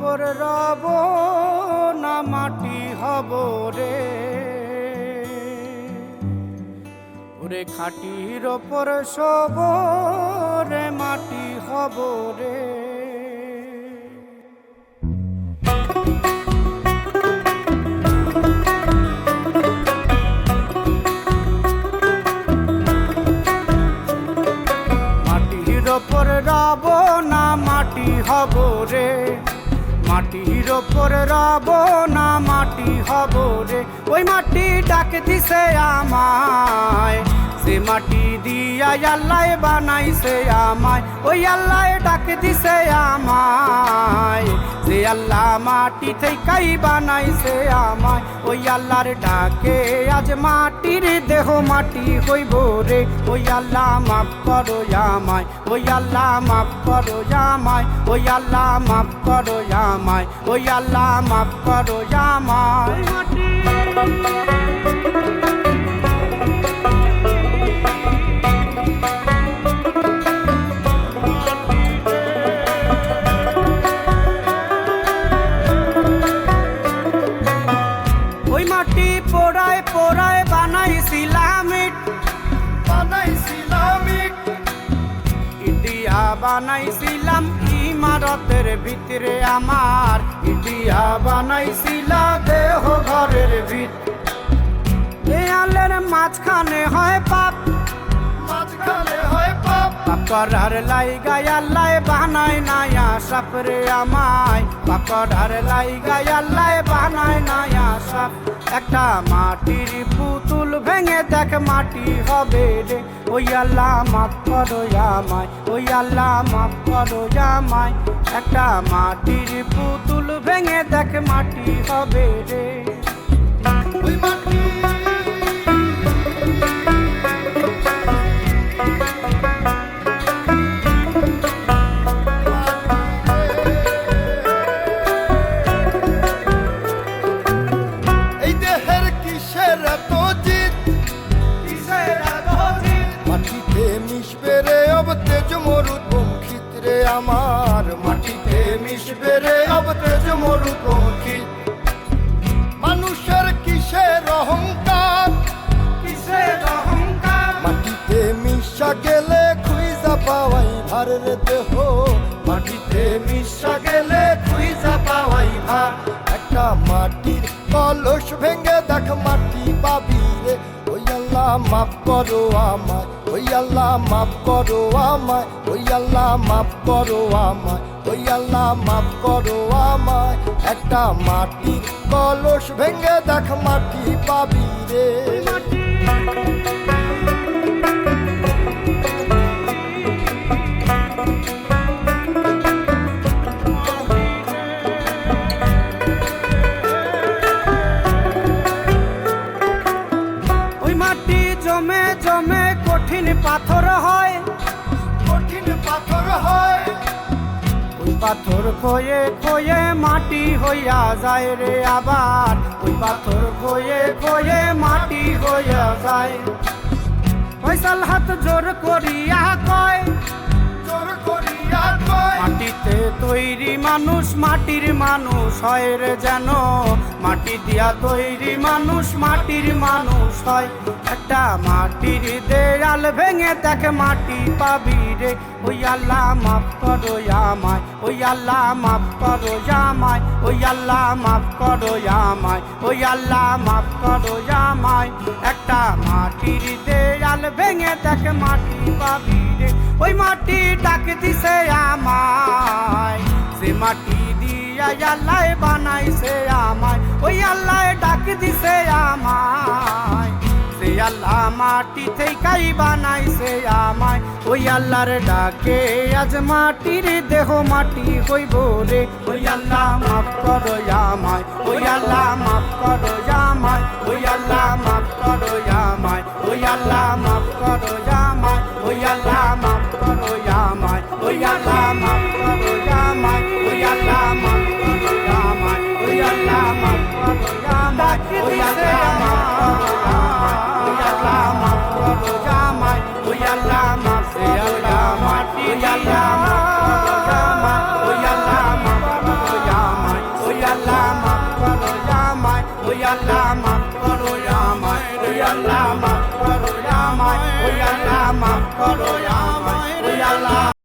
ওপর রব না মাটি হব রে, ওরে খাটির ওপর শোব রে মাটি হব রে। মাটির ওপর রব না মাটি হব রে, মাটির ওপর রব না মাটি হব রে। ওই মাটি ডাক দিছে আমায়, সে মাটি দিয়া আল্লাহ বানাইছে আমায়। ওই আল্লাহ ডাক দিছে আমায়, যে আল্লাহ মাটি থেকেই বানাইছে আমায়। ওই আল্লাহর ডাকে আজ মাটির দেহ মাটি হইব রে। ওই আল্লাহ মাফ করো আমায়, ওই আল্লাহ মাফ করো আমায়, ওই আল্লাহ মাফ করো আমায়, ওই আল্লাহ মাফ করো আমায়। ওই মাটি পোড়ায় পোড়ায় বানাইছিলাম ইট, ইটিয়া বানাইছিলাম ইমারতের ভিতরে আমার, ইটিয়া বানাইছিলাম দেহ ঘরের ভিত। দেয়ালের মাঝখানে হয় পাপ, মাঝখানে হয় পাপ, পাপ করার লাইগায় আল্লাহ বানায় নায়া সাপ রে আমায়, পাপ করার লাইগায় আল্লাহ বানায় নায়া সাপ। একটা মাটির পুতুল ভেঙে দেখ মাটি হবে রে। ওই আল্লাহ মাফ করো আমায়, ওই আল্লাহ মাফ করো আমায়। একটা মাটির পুতুল ভেঙে দেখ মাটি হবে রে। ওই মাটি আমার, মাটিতে মিশবে রে অব তেজ মরুপঙ্খিত। মানুষের কিসের অহংকার, কিসের অহংকার, মাটিতে মিশা গেলে খুঁজা পাওয়াই ভার রে দেহ, মাটিতে মিশা গেলে খুঁজা পাওয়াই ভার। একটা মাটির কলস ভেঙে দেখ মাটি পাবি রে। ওই আল্লাহ মাফ করো আমায়, ওই আল্লাহ মাফ করো আমায়, ওই আল্লাহ মাফ করো আমায়, ওই আল্লাহ মাফ করো আমায়। একটা মাটির কলস ভেঙে দেখ মাটি পাবি রে। জমে জমে কঠিন পাথর হয়, কঠিন পাথর হয়। ওই পাথর খয়ে খয়ে মাটি হইয়া যায় রে আবার, ওই পাথর খয়ে খয়ে মাটি হইয়া যায়। ফয়সাল হাত জোর করিয়া কয়, জোর করিয়া কয়, মাটিতে তৈরি মানুষ মাটির মানুষ হয় রে যেন, মাটি দিয়া তৈরি মানুষ মাটির মানুষ হয়। একটা মাটির দেয়াল ভেঙে দেখ মাটি পাবি রে। ওই আল্লাহ মাফ করো আমায়, ওই আল্লাহ মাফ করো আমায়, ওই আল্লাহ মাফ করো আমায়, ওই আল্লাহ মাফ করো আমায়। একটা মাটির দেয়াল ভেঙে দেখ মাটি পাবি রে। ওই মাটি ডাক দিছে আমায়, সে মাটি দিয়া আল্লাহ বানাইছে আমায়। ওই আল্লাহ ডাক দিছে আমায়, সে আল্লাহ মাটি থেকেই বানাইছে আমায়। ওই আল্লাহর ডাকে আজ মাটির দেহ মাটি হইব রে। ওই আল্লাহ মাফ করো আমায়, ওই আল্লাহ মাফ করো আমায়, ওই আল্লাহ মাফ করো আমায়, ওই আল্লাহ মাফ করো আমায়, ওই আল্লাহ মাফ করো আমায়, ওই আল্লাহ মাফ করো আমায়, ওই আল্লাহ মাফ করো আমায়, ওই আল্লাহ মাফ করো আমায়, ওই আল্লাহ মাফ করো আমায়, ওই আল্লাহ মাফ করো আমায়, ওই আল্লাহ মাফ করো আমায়, ওই আল্লাহ মাফ করো আমায়, ওই আল্লাহ মাফ করো আমায়। আল্লাহ মাফ করো আমায় রে আল্লাহ